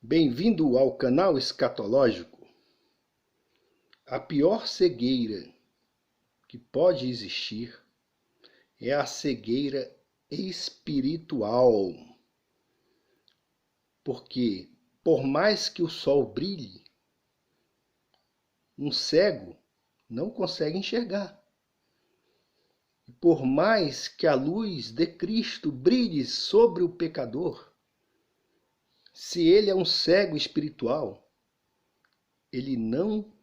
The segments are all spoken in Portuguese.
Bem-vindo ao canal escatológico. A pior cegueira que pode existir é a cegueira espiritual. Porque, por mais que o sol brilhe, um cego não consegue enxergar. E por mais que a luz de Cristo brilhe sobre o pecador, se ele é um cego espiritual, ele não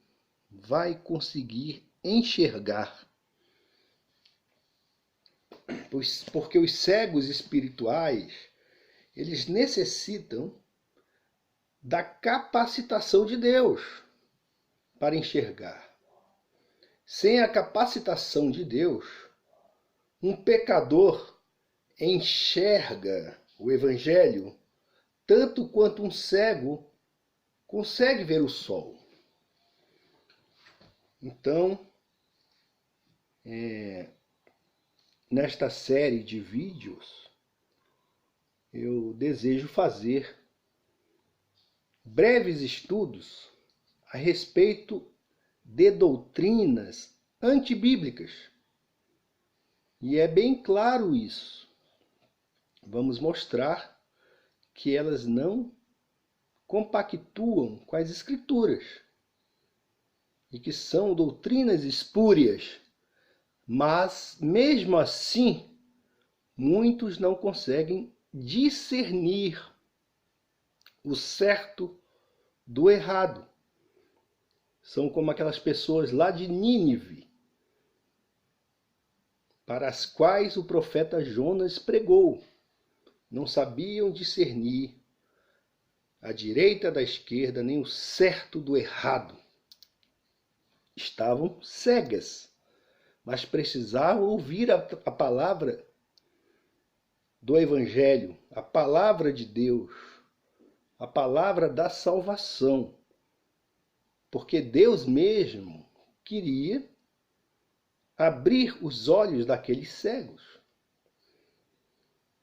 vai conseguir enxergar. Porque os cegos espirituais, eles necessitam da capacitação de Deus para enxergar. Sem a capacitação de Deus, um pecador enxerga o Evangelho tanto quanto um cego consegue ver o sol. Então, nesta série de vídeos, eu desejo fazer breves estudos a respeito de doutrinas antibíblicas. E é bem claro isso. Vamos mostrar que elas não compactuam com as Escrituras e que são doutrinas espúrias. Mas, mesmo assim, muitos não conseguem discernir o certo do errado. São como aquelas pessoas lá de Nínive, para as quais o profeta Jonas pregou. Não sabiam discernir a direita da esquerda, nem o certo do errado. Estavam cegas, mas precisavam ouvir a palavra do Evangelho, a palavra de Deus, a palavra da salvação. Porque Deus mesmo queria abrir os olhos daqueles cegos.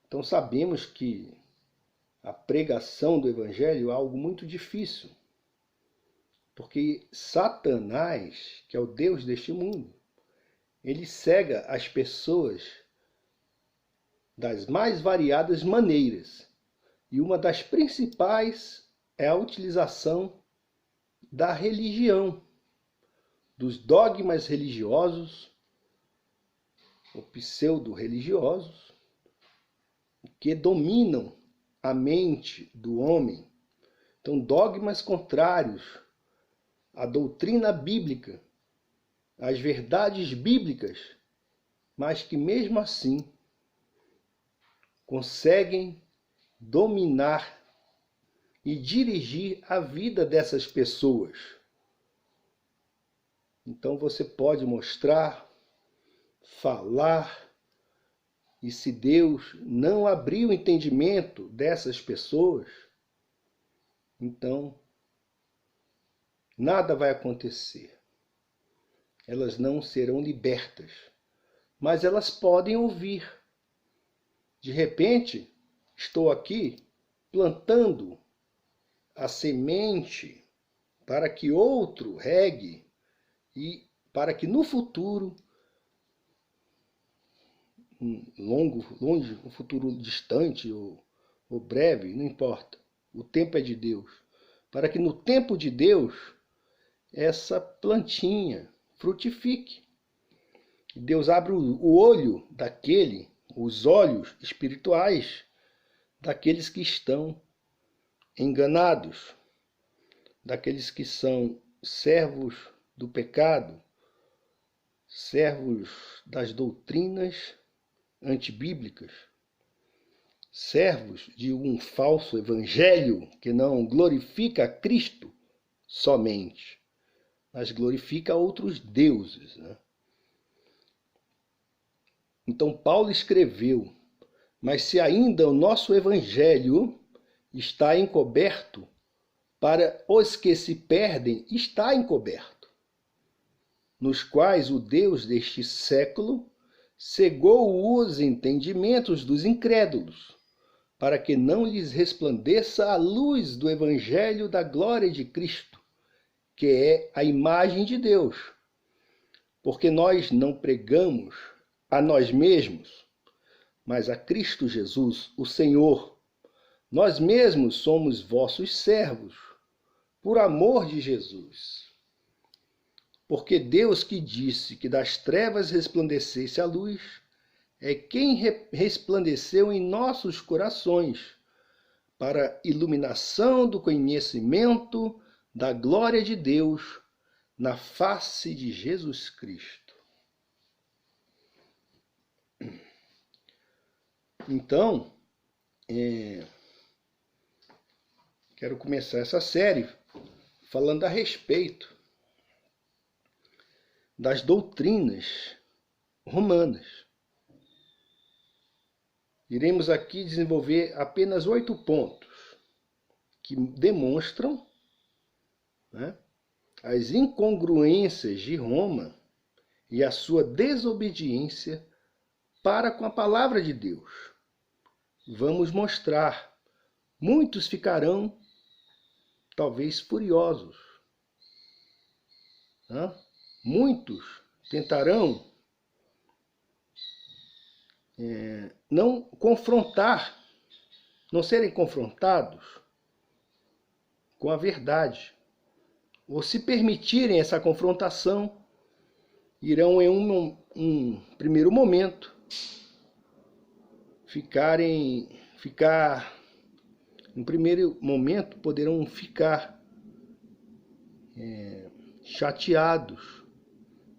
Então sabemos que a pregação do Evangelho é algo muito difícil. Porque Satanás, que é o Deus deste mundo, ele cega as pessoas das mais variadas maneiras. E uma das principais é a utilização da religião, dos dogmas religiosos, ou pseudo-religiosos, que dominam a mente do homem. Então, dogmas contrários à doutrina bíblica, às verdades bíblicas, mas que mesmo assim conseguem dominar e dirigir a vida dessas pessoas. Então você pode mostrar, falar, e se Deus não abrir o entendimento dessas pessoas, então nada vai acontecer. Elas não serão libertas, mas elas podem ouvir. De repente, estou aqui plantando a semente para que outro regue e para que no futuro, longe, um futuro distante ou breve, não importa. O tempo é de Deus. Para que no tempo de Deus, essa plantinha frutifique. Deus abre o olho os olhos espirituais daqueles que estão enganados, daqueles que são servos do pecado, servos das doutrinas antibíblicas, servos de um falso evangelho que não glorifica a Cristo somente, mas glorifica outros deuses, né? Então Paulo escreveu: mas se ainda o nosso evangelho está encoberto, para os que se perdem está encoberto, nos quais o Deus deste século cegou os entendimentos dos incrédulos, para que não lhes resplandeça a luz do Evangelho da glória de Cristo, que é a imagem de Deus. Porque nós não pregamos a nós mesmos, mas a Cristo Jesus, o Senhor. Nós mesmos somos vossos servos, por amor de Jesus. Porque Deus que disse que das trevas resplandecesse a luz, é quem resplandeceu em nossos corações, para iluminação do conhecimento da glória de Deus na face de Jesus Cristo. Então, quero começar essa série falando a respeito das doutrinas romanas. Iremos aqui desenvolver apenas 8 pontos que demonstram, né, as incongruências de Roma e a sua desobediência para com a palavra de Deus. Vamos mostrar. Muitos ficarão, talvez, furiosos. Né? Muitos tentarão não serem confrontados com a verdade. Ou se permitirem essa confrontação, irão em um primeiro momento poderão ficar chateados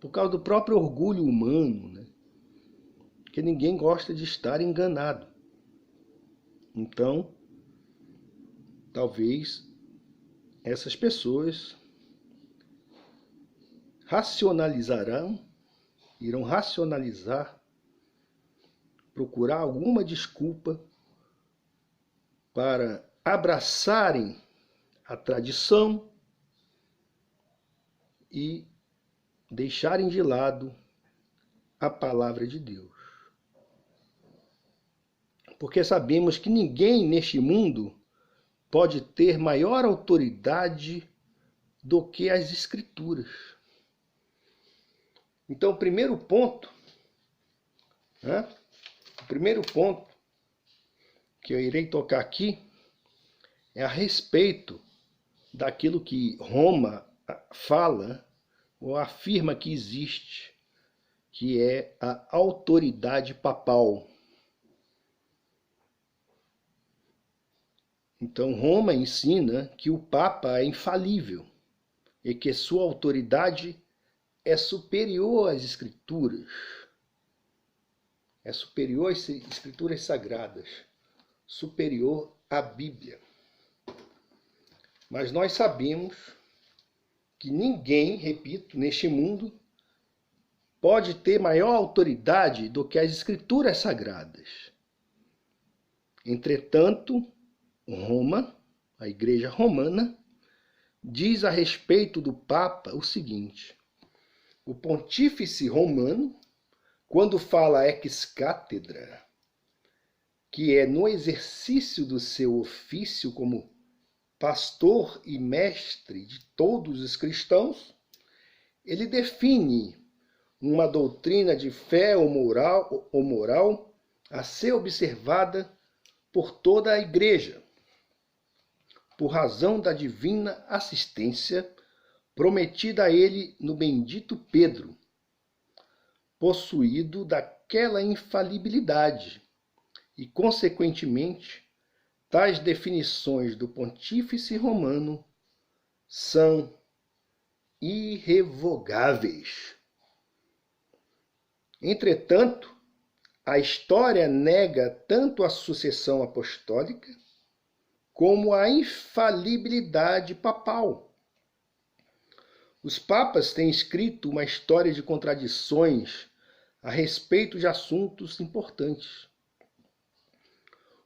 por causa do próprio orgulho humano, né? Porque ninguém gosta de estar enganado. Então, talvez essas pessoas irão racionalizar, procurar alguma desculpa para abraçarem a tradição e deixarem de lado a palavra de Deus. Porque sabemos que ninguém neste mundo pode ter maior autoridade do que as Escrituras. Então, o primeiro ponto que eu irei tocar aqui é a respeito daquilo que Roma fala ou afirma que existe, que é a autoridade papal. Então, Roma ensina que o Papa é infalível e que sua autoridade é superior às Escrituras. É superior às Escrituras sagradas, superior à Bíblia. Mas nós sabemos que ninguém, repito, neste mundo, pode ter maior autoridade do que as Escrituras sagradas. Entretanto, Roma, a Igreja Romana, diz a respeito do Papa o seguinte: o Pontífice Romano, quando fala ex cátedra, que é no exercício do seu ofício como pastor e mestre de todos os cristãos, ele define uma doutrina de fé ou moral a ser observada por toda a Igreja, por razão da divina assistência prometida a ele no bendito Pedro, possuído daquela infalibilidade, e, consequentemente, tais definições do Pontífice Romano são irrevogáveis. Entretanto, a história nega tanto a sucessão apostólica como a infalibilidade papal. Os papas têm escrito uma história de contradições a respeito de assuntos importantes.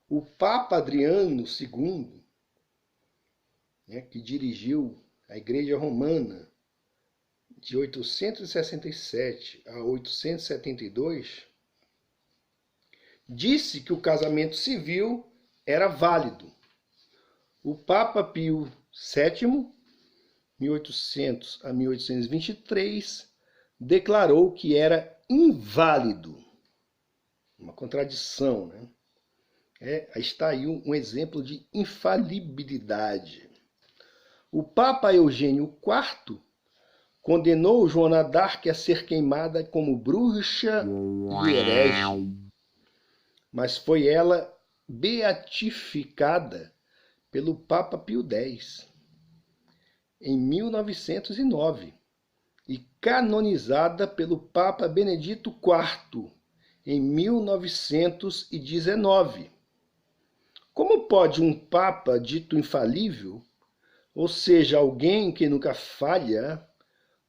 O Papa Adriano II, que dirigiu a Igreja Romana de 867 a 872, disse que o casamento civil era válido. O Papa Pio VII, 1800 a 1823, declarou que era inválido. Uma contradição, né? Está aí um exemplo de infalibilidade. O Papa Eugênio IV condenou Joana d'Arc a ser queimada como bruxa e herege, mas foi ela beatificada pelo Papa Pio X em 1909 e canonizada pelo Papa Benedito IV em 1919. Como pode um Papa dito infalível, ou seja, alguém que nunca falha,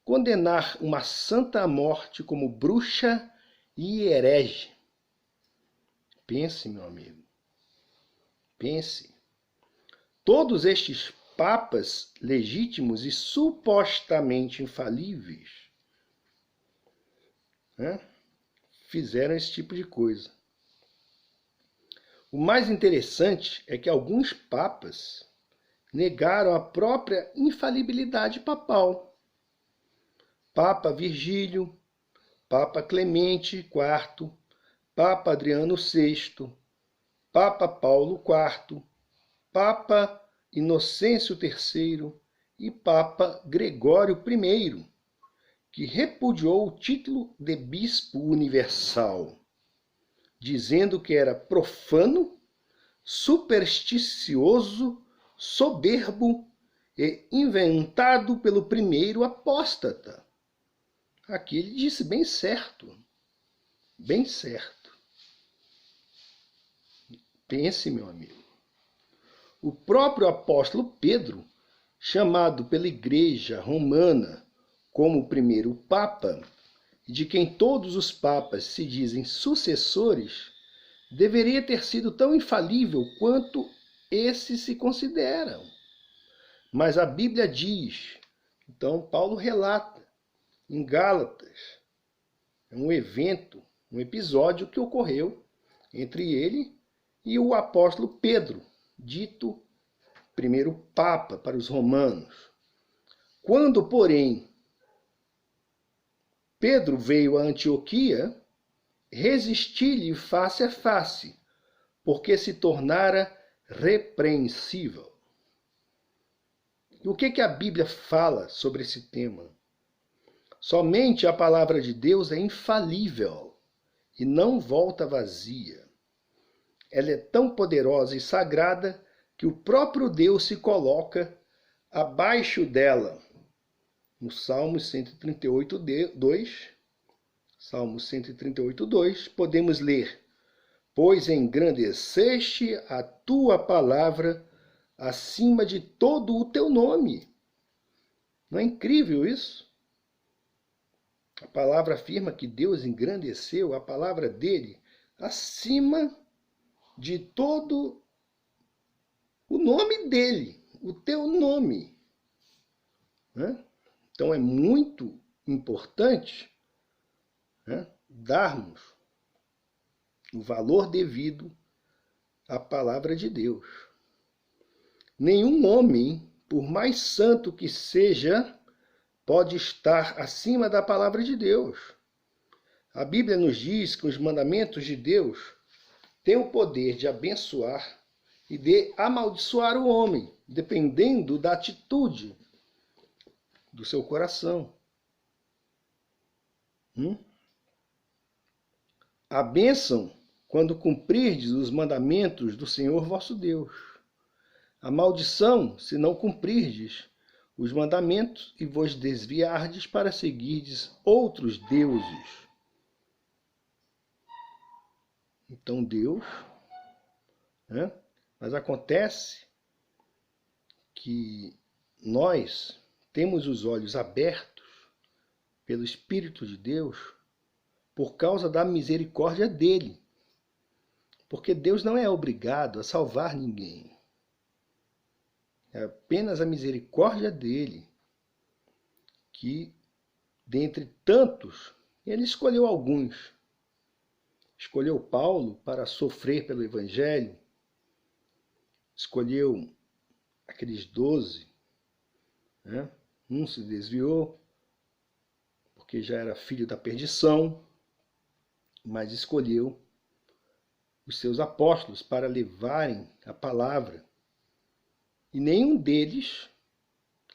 condenar uma santa à morte como bruxa e herege? Pense, meu amigo. Pense. Todos estes papas legítimos e supostamente infalíveis, né, fizeram esse tipo de coisa. O mais interessante é que alguns papas negaram a própria infalibilidade papal. Papa Virgílio, Papa Clemente IV, Papa Adriano VI, Papa Paulo IV, Papa Inocêncio III e Papa Gregório I, que repudiou o título de bispo universal, dizendo que era profano, supersticioso, soberbo e inventado pelo primeiro apóstata. Aqui ele disse bem certo. Bem certo. Pense, meu amigo. O próprio apóstolo Pedro, chamado pela Igreja Romana como o primeiro Papa, de quem todos os papas se dizem sucessores, deveria ter sido tão infalível quanto esses se consideram. Mas a Bíblia diz, então Paulo relata em Gálatas, um evento, um episódio que ocorreu entre ele e o apóstolo Pedro, dito primeiro Papa para os romanos. Quando, porém, Pedro veio a Antioquia, resisti-lhe face a face, porque se tornara repreensível. E o que a Bíblia fala sobre esse tema? Somente a palavra de Deus é infalível e não volta vazia. Ela é tão poderosa e sagrada que o próprio Deus se coloca abaixo dela. No Salmo 138:2, Salmo 138:2, podemos ler: Pois engrandeceste a tua palavra acima de todo o teu nome. Não é incrível isso? A palavra afirma que Deus engrandeceu a palavra dele acima de todo o nome dele, o teu nome. Né? Então é muito importante, né, darmos o valor devido à palavra de Deus. Nenhum homem, por mais santo que seja, pode estar acima da palavra de Deus. A Bíblia nos diz que os mandamentos de Deus têm o poder de abençoar e de amaldiçoar o homem, dependendo da atitude do seu coração. A bênção quando cumprirdes os mandamentos do Senhor vosso Deus. A maldição se não cumprirdes os mandamentos e vos desviardes para seguirdes outros deuses. Então Deus, né? Mas acontece que nós temos os olhos abertos pelo Espírito de Deus por causa da misericórdia dele. Porque Deus não é obrigado a salvar ninguém. É apenas a misericórdia dele que, dentre tantos, ele escolheu alguns. Escolheu Paulo para sofrer pelo Evangelho. escolheu aqueles 12, né? Um se desviou, porque já era filho da perdição, mas escolheu os seus apóstolos para levarem a palavra. E nenhum deles,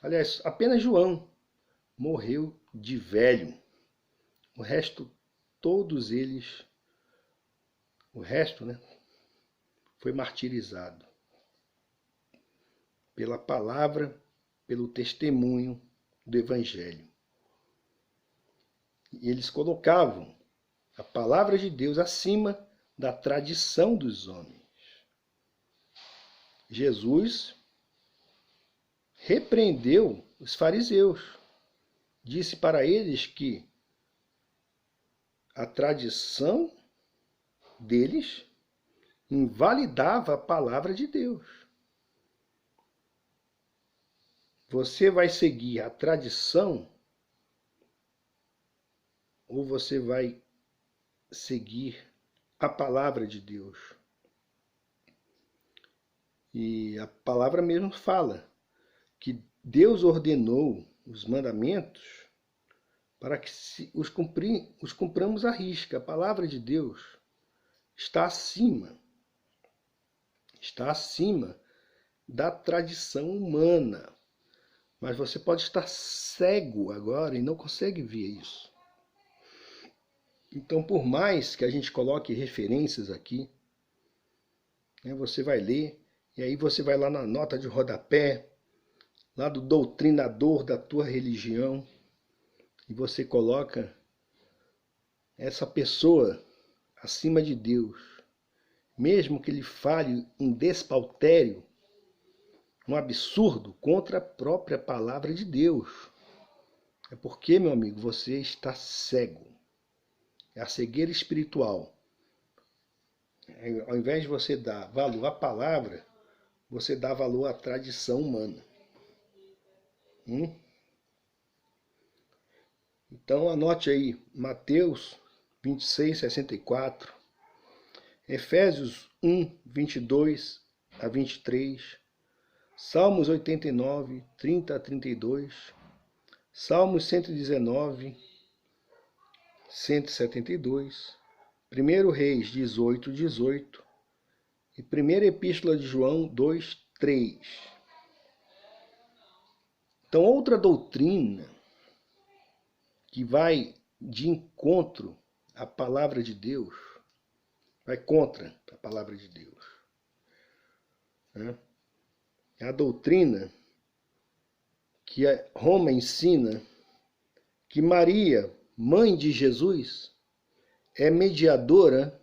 aliás, apenas João, morreu de velho. O resto, todos eles, né, foi martirizado pela palavra, pelo testemunho do Evangelho. E eles colocavam a palavra de Deus acima da tradição dos homens. Jesus repreendeu os fariseus. Disse para eles que a tradição deles invalidava a palavra de Deus. Você vai seguir a tradição ou você vai seguir a palavra de Deus? E a palavra mesmo fala que Deus ordenou os mandamentos para que os cumpramos à risca. A palavra de Deus está acima da tradição humana. Mas você pode estar cego agora e não consegue ver isso. Então, por mais que a gente coloque referências aqui, né, você vai ler, e aí você vai lá na nota de rodapé, lá do doutrinador da tua religião, e você coloca essa pessoa acima de Deus, mesmo que ele fale um despautério, um absurdo contra a própria palavra de Deus. É porque, meu amigo, você está cego. É a cegueira espiritual. Ao invés de você dar valor à palavra, você dá valor à tradição humana. Então anote aí, Mateus 26:64, Efésios 1:22-23, Salmos 89, 30-32, Salmos 119, 172, 1 Reis 18:18 e 1ª Epístola de João 2:3. Então, outra doutrina que vai de encontro à palavra de Deus, vai contra a palavra de Deus, né? É a doutrina que Roma ensina que Maria, mãe de Jesus, é mediadora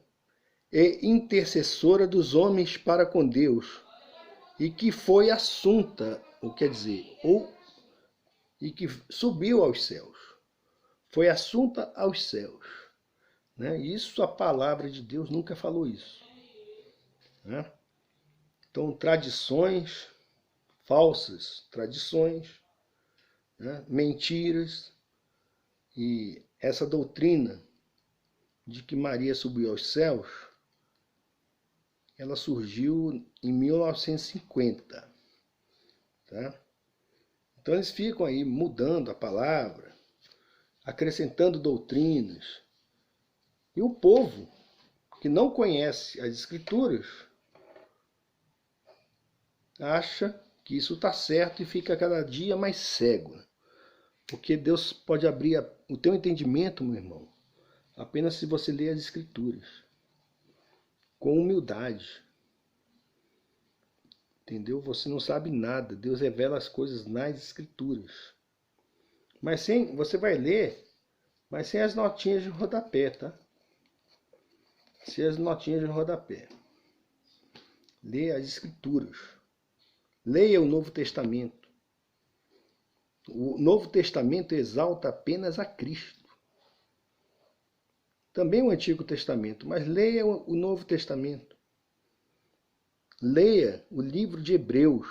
e intercessora dos homens para com Deus, e que foi assunta, e que subiu aos céus. Foi assunta aos céus. Né? Isso a palavra de Deus nunca falou isso. Né? Então, tradições, falsas tradições, né? Mentiras, e essa doutrina de que Maria subiu aos céus, ela surgiu em 1950. Tá? Então eles ficam aí mudando a palavra, acrescentando doutrinas. E o povo que não conhece as Escrituras acha que isso está certo e fica cada dia mais cego. Porque Deus pode abrir o teu entendimento, meu irmão, apenas se você ler as Escrituras com humildade. Entendeu? Você não sabe nada. Deus revela as coisas nas Escrituras. Mas você vai ler, mas sem as notinhas de rodapé, tá? Sem as notinhas de rodapé. Lê as Escrituras. Leia o Novo Testamento. O Novo Testamento exalta apenas a Cristo. Também o Antigo Testamento, mas leia o Novo Testamento. Leia o livro de Hebreus,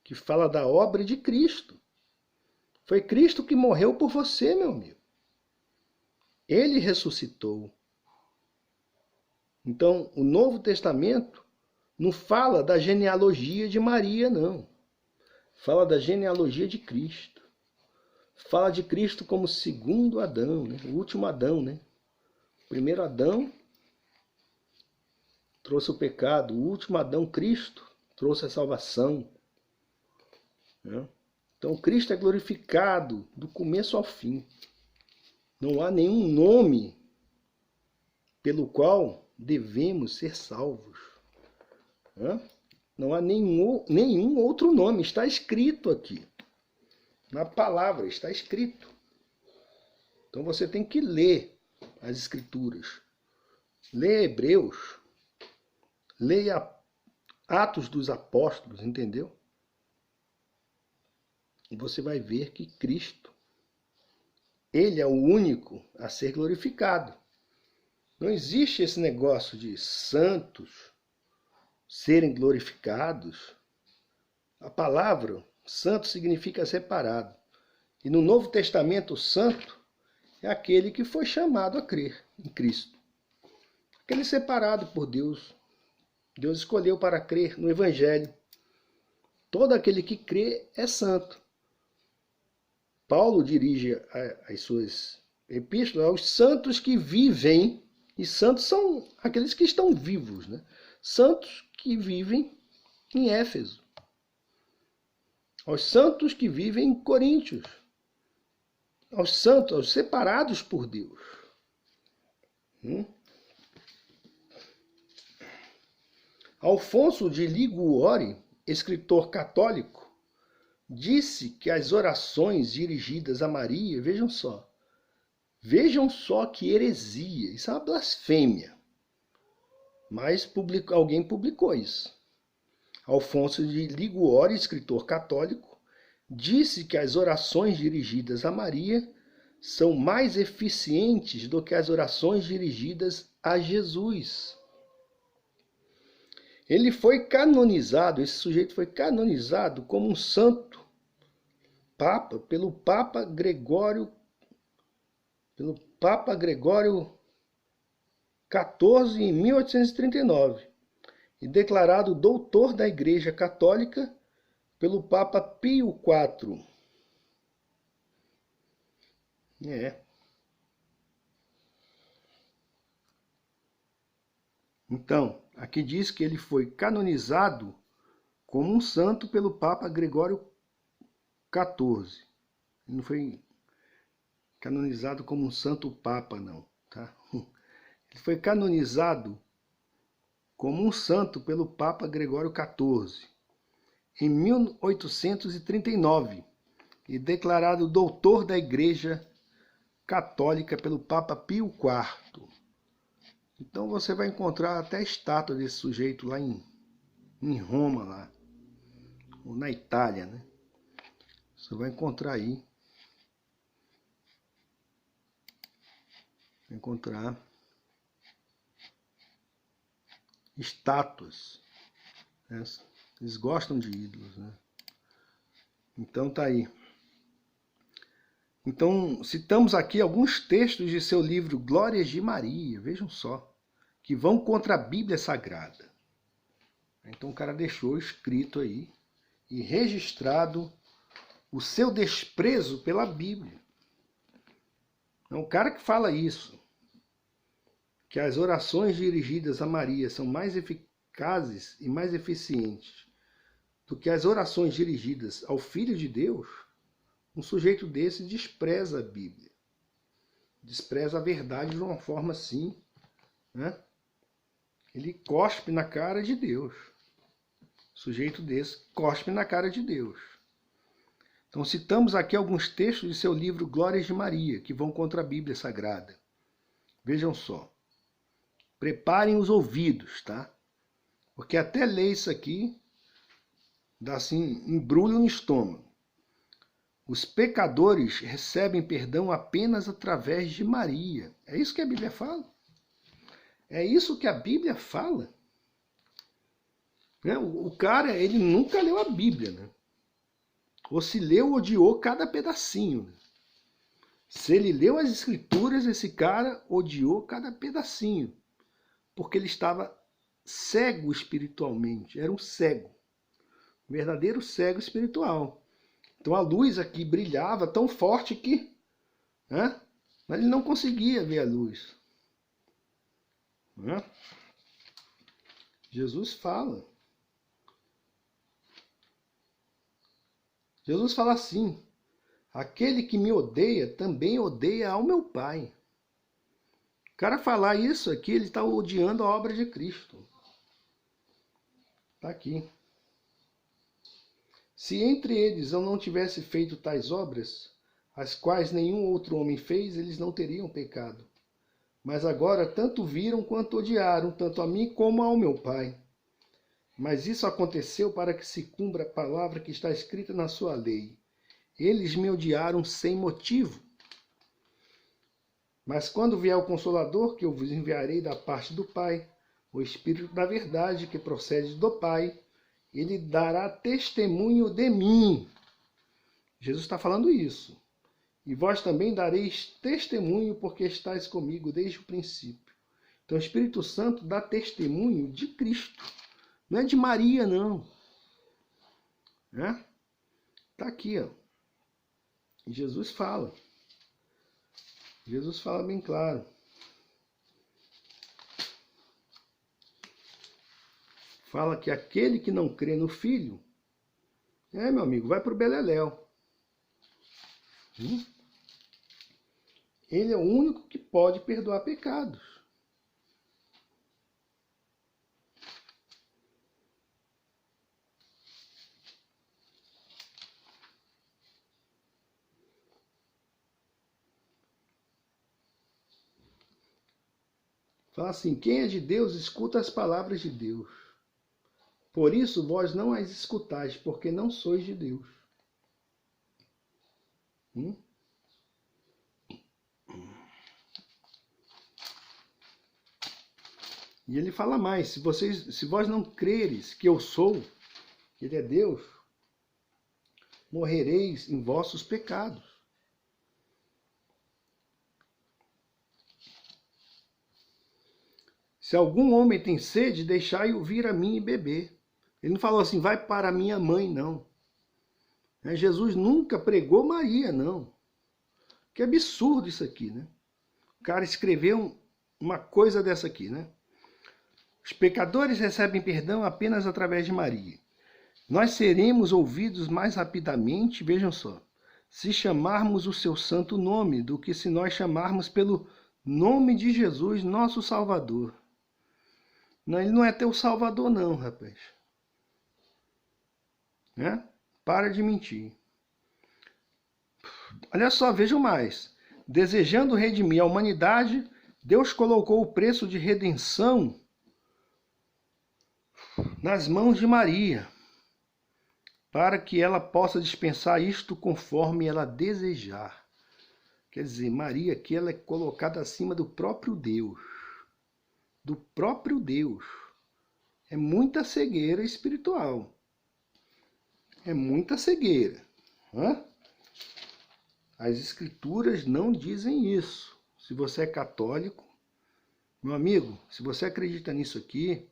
que fala da obra de Cristo. Foi Cristo que morreu por você, meu amigo. Ele ressuscitou. Então, o Novo Testamento Não fala da genealogia de Maria, não. Fala da genealogia de Cristo. Fala de Cristo como segundo Adão, né? O último Adão, né? O primeiro Adão trouxe o pecado, o último Adão, Cristo, trouxe a salvação, né? Então Cristo é glorificado do começo ao fim. Não há nenhum nome pelo qual devemos ser salvos, né? Não há nenhum outro nome, está escrito aqui. Na palavra está escrito. Então você tem que ler as Escrituras. Leia Hebreus. Leia Atos dos Apóstolos, entendeu? E você vai ver que Cristo, Ele é o único a ser glorificado. Não existe esse negócio de santos serem glorificados. A palavra santo significa separado. E no Novo Testamento, o santo é aquele que foi chamado a crer em Cristo. Aquele separado por Deus. Deus escolheu para crer no Evangelho. Todo aquele que crê é santo. Paulo dirige as suas epístolas aos santos que vivem, e santos são aqueles que estão vivos, né? Santos que vivem em Éfeso. Aos santos que vivem em Coríntios. Aos santos, aos separados por Deus. Alfonso de Liguori, escritor católico, disse que as orações dirigidas a Maria, vejam só que heresia, isso é uma blasfêmia. Mas alguém publicou isso. Alfonso de Liguori, escritor católico, disse que as orações dirigidas a Maria são mais eficientes do que as orações dirigidas a Jesus. Ele foi canonizado, esse sujeito foi canonizado como um santo papa pelo Papa Gregório XIV em 1839 e declarado doutor da Igreja Católica pelo Papa Pio IV. Então, aqui diz que ele foi canonizado como um santo pelo Papa Gregório XIV. Ele não foi canonizado como um santo papa, não, tá? Ele foi canonizado como um santo pelo Papa Gregório XIV em 1839 e declarado doutor da Igreja Católica pelo Papa Pio IV. Então você vai encontrar até a estátua desse sujeito lá em Roma, lá, ou na Itália, né? Você vai encontrar aí. Vai encontrar estátuas, né? Eles gostam de ídolos, né? Então tá aí. Então citamos aqui alguns textos de seu livro Glórias de Maria, vejam só, que vão contra a Bíblia Sagrada. Então o cara deixou escrito aí e registrado o seu desprezo pela Bíblia. É um cara que fala isso, que as orações dirigidas a Maria são mais eficazes e mais eficientes do que as orações dirigidas ao Filho de Deus. Um sujeito desse despreza a Bíblia, despreza a verdade de uma forma assim, né? Ele cospe na cara de Deus. Sujeito desse cospe na cara de Deus. Então citamos aqui alguns textos de seu livro Glórias de Maria, que vão contra a Bíblia Sagrada. Vejam só. Preparem os ouvidos, tá? Porque até ler isso aqui dá assim, embrulho no estômago. Os pecadores recebem perdão apenas através de Maria. É isso que a Bíblia fala? É isso que a Bíblia fala? O cara, ele nunca leu a Bíblia, né? Ou se leu, odiou cada pedacinho. Né? Se ele leu as Escrituras, esse cara odiou cada pedacinho. Porque ele estava cego espiritualmente, era um cego, um verdadeiro cego espiritual. Então a luz aqui brilhava tão forte que, né, mas ele não conseguia ver a luz. Né? Jesus fala. Jesus fala assim: aquele que me odeia também odeia ao meu Pai. O cara falar isso aqui, ele está odiando a obra de Cristo. Está aqui. Se entre eles eu não tivesse feito tais obras, as quais nenhum outro homem fez, eles não teriam pecado. Mas agora tanto viram quanto odiaram, tanto a mim como ao meu Pai. Mas isso aconteceu para que se cumpra a palavra que está escrita na sua lei. Eles me odiaram sem motivo. Mas quando vier o Consolador, que eu vos enviarei da parte do Pai, o Espírito da verdade que procede do Pai, ele dará testemunho de mim. Jesus está falando isso. E vós também dareis testemunho, porque estáis comigo desde o princípio. Então o Espírito Santo dá testemunho de Cristo. Não é de Maria, não. Está aqui, ó. E Jesus fala. Jesus fala bem claro. Fala que aquele que não crê no Filho, meu amigo, vai para o beleléu. Ele é o único que pode perdoar pecados. Fala assim: quem é de Deus, escuta as palavras de Deus. Por isso vós não as escutais, porque não sois de Deus. E ele fala mais: se vós não creres que eu sou, que ele é Deus, morrereis em vossos pecados. Se algum homem tem sede, deixai-o vir a mim e beber. Ele não falou assim: vai para minha mãe, não. Jesus nunca pregou Maria, não. Que absurdo isso aqui, né? O cara escreveu uma coisa dessa aqui, né? Os pecadores recebem perdão apenas através de Maria. Nós seremos ouvidos mais rapidamente, vejam só, se chamarmos o seu santo nome, do que se nós chamarmos pelo nome de Jesus, nosso Salvador. Não, ele não é teu Salvador, não, rapaz. Para de mentir. Olha só, vejam mais. Desejando redimir a humanidade, Deus colocou o preço de redenção nas mãos de Maria, para que ela possa dispensar isto conforme ela desejar. Quer dizer, Maria aqui ela é colocada acima do próprio Deus. Do próprio Deus. É muita cegueira espiritual. É muita cegueira. As escrituras não dizem isso. Se você é católico, meu amigo, se você acredita nisso aqui,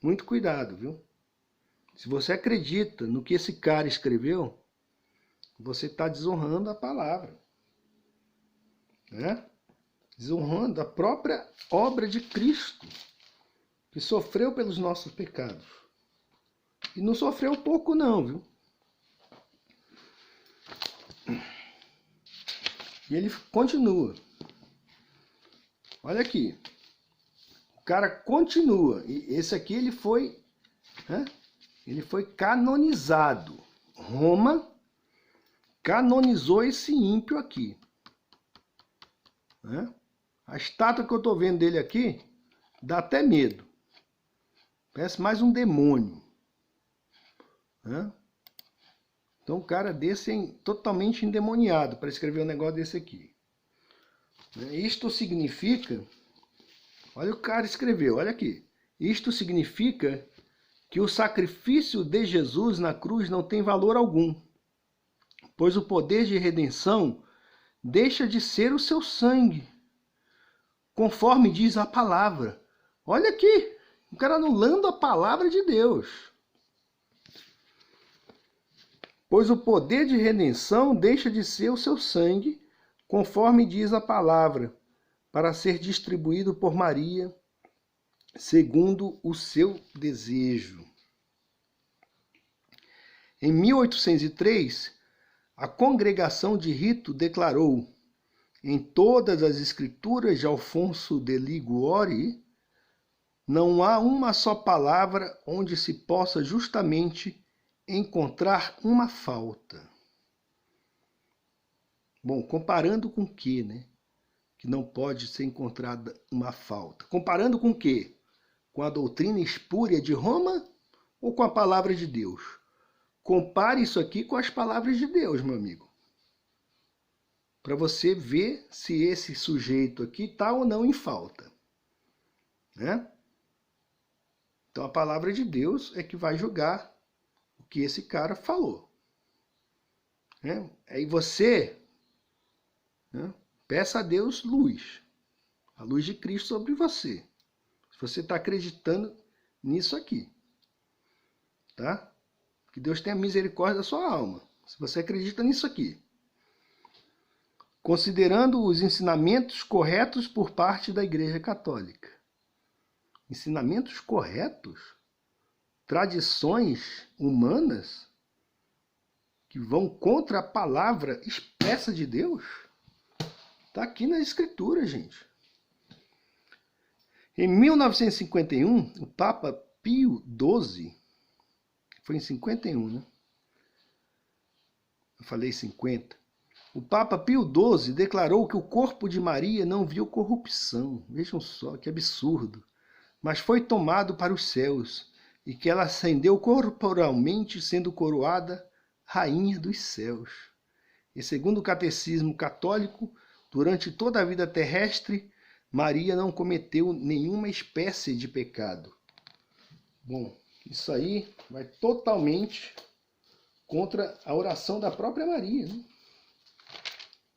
muito cuidado, viu? Se você acredita no que esse cara escreveu, você está desonrando a palavra. Desonrando a própria obra de Cristo, que sofreu pelos nossos pecados. E não sofreu pouco não, viu? E ele continua. Olha aqui. O cara continua. E esse aqui ele foi canonizado. Roma canonizou esse ímpio aqui. A estátua que eu estou vendo dele aqui dá até medo. Parece mais um demônio. Então um cara desse é totalmente endemoniado para escrever um negócio desse aqui. Isto significa... Olha o cara escreveu, olha aqui. Isto significa que o sacrifício de Jesus na cruz não tem valor algum, pois o poder de redenção deixa de ser o seu sangue, conforme diz a palavra. Olha aqui, O cara anulando a palavra de Deus. Pois o poder de redenção deixa de ser o seu sangue, conforme diz a palavra, para ser distribuído por Maria, segundo o seu desejo. Em 1803, a Congregação de Rito declarou: em todas as escrituras de Alfonso de Liguori, não há uma só palavra onde se possa justamente encontrar uma falta. Bom, comparando com o que, né? Que não pode ser encontrada uma falta. Comparando com o quê? Com a doutrina espúria de Roma ou com a palavra de Deus? Compare isso aqui com as palavras de Deus, meu amigo. Para você ver se esse sujeito aqui está ou não em falta. Né? Então a palavra de Deus é que vai julgar o que esse cara falou. Né? Aí você, né, peça a Deus luz. A luz de Cristo sobre você. Se você está acreditando nisso aqui. Tá? Que Deus tenha misericórdia da sua alma. Se você acredita nisso aqui. Considerando os ensinamentos corretos por parte da Igreja Católica. Ensinamentos corretos? Tradições humanas que vão contra a palavra expressa de Deus? Está aqui na Escritura, gente. Em 1951, o Papa Pio XII, foi em 51, né? Eu falei 50. O Papa Pio XII declarou que o corpo de Maria não viu corrupção. Vejam só, que absurdo. Mas foi tomado para os céus, e que ela ascendeu corporalmente, sendo coroada Rainha dos Céus. E segundo o Catecismo Católico, durante toda a vida terrestre, Maria não cometeu nenhuma espécie de pecado. Bom, isso aí vai totalmente contra a oração da própria Maria, né?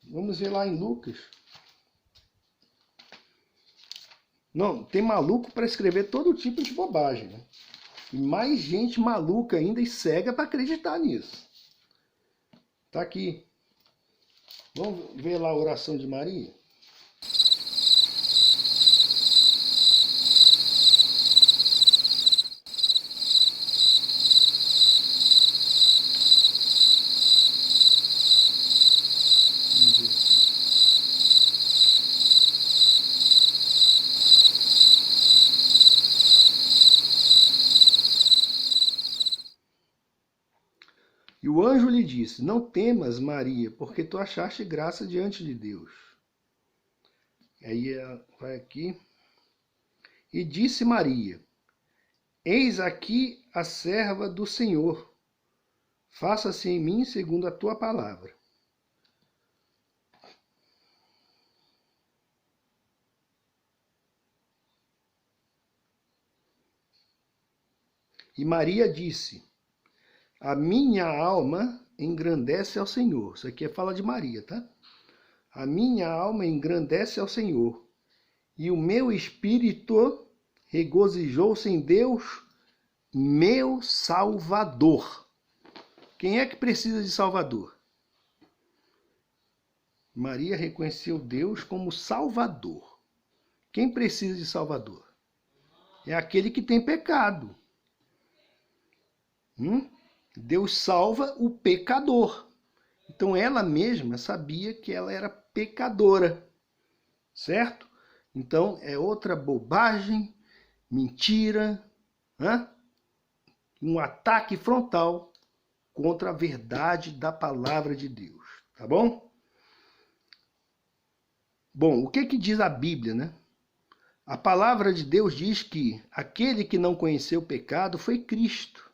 Vamos ver lá em Lucas. Não, tem maluco para escrever todo tipo de bobagem, né? E mais gente maluca ainda e cega para acreditar nisso. Tá aqui. Vamos ver lá a oração de Maria? Vamos ver aqui. E o anjo lhe disse: não temas, Maria, porque tu achaste graça diante de Deus. Aí vai aqui. E disse Maria: eis aqui a serva do Senhor. Faça-se em mim segundo a tua palavra. E Maria disse: a minha alma engrandece ao Senhor. Isso aqui é fala de Maria, tá? A minha alma engrandece ao Senhor, e o meu espírito regozijou-se em Deus, meu Salvador. Quem é que precisa de Salvador? Maria reconheceu Deus como Salvador. Quem precisa de Salvador? É aquele que tem pecado. Deus salva o pecador. Então ela mesma sabia que ela era pecadora, certo? Então é outra bobagem, mentira, um ataque frontal contra a verdade da palavra de Deus, tá bom? Bom, o que diz a Bíblia, né? A palavra de Deus diz que aquele que não conheceu o pecado foi Cristo.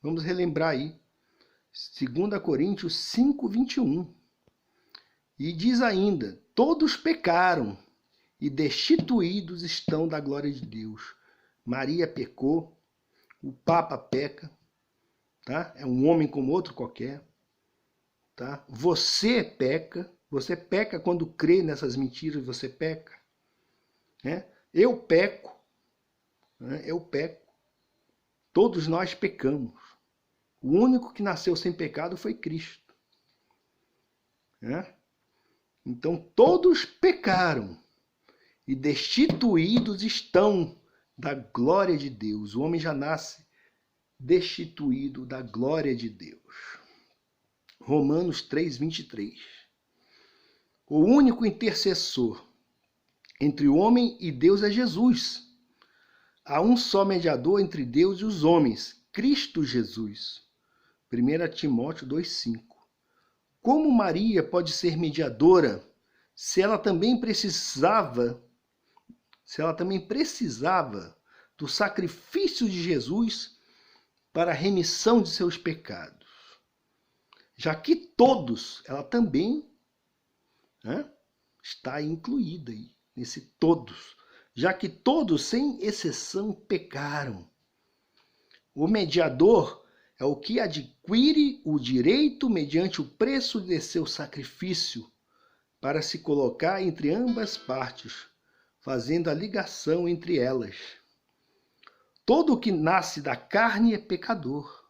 Vamos relembrar aí. 2 Coríntios 5:21. E diz ainda: todos pecaram e destituídos estão da glória de Deus. Maria pecou, o Papa peca, tá? É um homem como outro qualquer, tá? Você peca quando crê nessas mentiras, você peca. né? Eu peco, né? Eu peco. Todos nós pecamos. O único que nasceu sem pecado foi Cristo, né? Então todos pecaram e destituídos estão da glória de Deus. O homem já nasce destituído da glória de Deus. Romanos 3:23. O único intercessor entre o homem e Deus é Jesus. Há um só mediador entre Deus e os homens, Cristo Jesus. 1 Timóteo 2:5. Como Maria pode ser mediadora se ela também precisava do sacrifício de Jesus para a remissão de seus pecados? Já que todos, ela também, né, está incluída aí, nesse todos. Já que todos, sem exceção, pecaram. O mediador é o que adquire o direito mediante o preço de seu sacrifício para se colocar entre ambas partes, fazendo a ligação entre elas. Todo o que nasce da carne é pecador.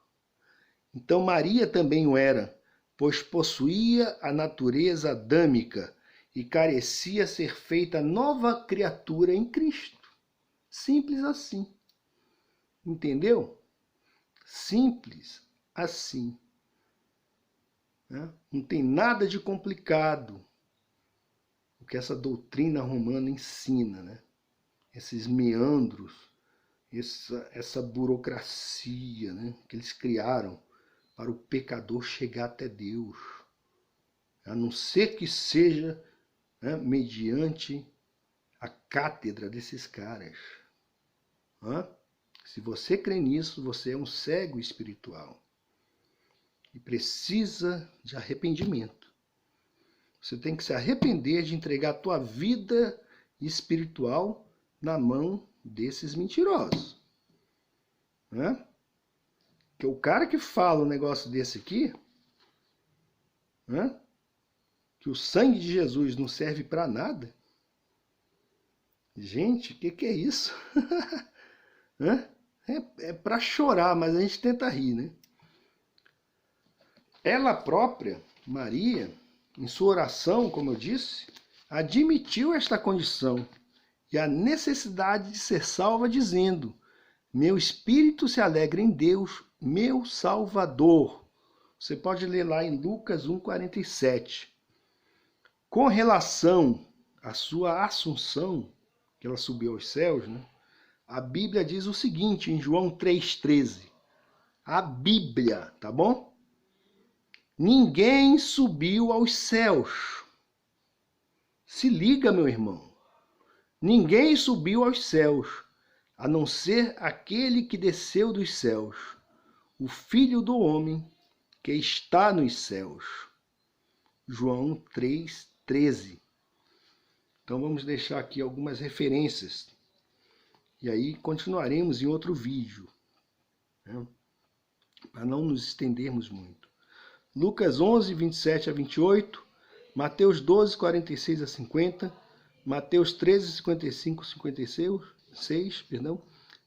Então Maria também o era, pois possuía a natureza adâmica e carecia ser feita nova criatura em Cristo. Simples assim. Entendeu? Simples assim. Não tem nada de complicado o que essa doutrina romana ensina, né? Esses meandros, essa burocracia, né, que eles criaram para o pecador chegar até Deus, a não ser que seja, né, mediante a cátedra desses caras. Se você crê nisso, você é um cego espiritual e precisa de arrependimento. Você tem que se arrepender de entregar a tua vida espiritual na mão desses mentirosos. Que o cara que fala um negócio desse aqui, que o sangue de Jesus não serve para nada. Gente, o que é isso? É para chorar, mas a gente tenta rir, né? Ela própria, Maria, em sua oração, como eu disse, admitiu esta condição e a necessidade de ser salva, dizendo: meu espírito se alegra em Deus, meu Salvador. Você pode ler lá em Lucas 1,47. Com relação à sua assunção, que ela subiu aos céus, né? A Bíblia diz o seguinte, em João 3,13. A Bíblia, tá bom? Ninguém subiu aos céus. Se liga, meu irmão. Ninguém subiu aos céus, a não ser aquele que desceu dos céus, o Filho do Homem que está nos céus. João 3,13. Então vamos deixar aqui algumas referências. E aí continuaremos em outro vídeo, né? Para não nos estendermos muito. Lucas 11, 27 a 28, Mateus 12, 46 a 50, Mateus 13, 55 a 56,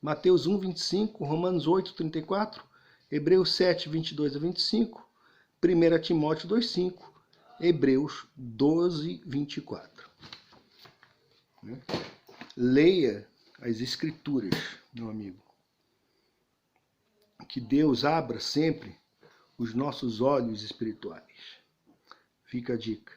Mateus 1, 25, Romanos 8, 34, Hebreus 7, 22 a 25, 1 Timóteo 2, 5, Hebreus 12, 24. Leia as Escrituras, meu amigo. Que Deus abra sempre os nossos olhos espirituais. Fica a dica.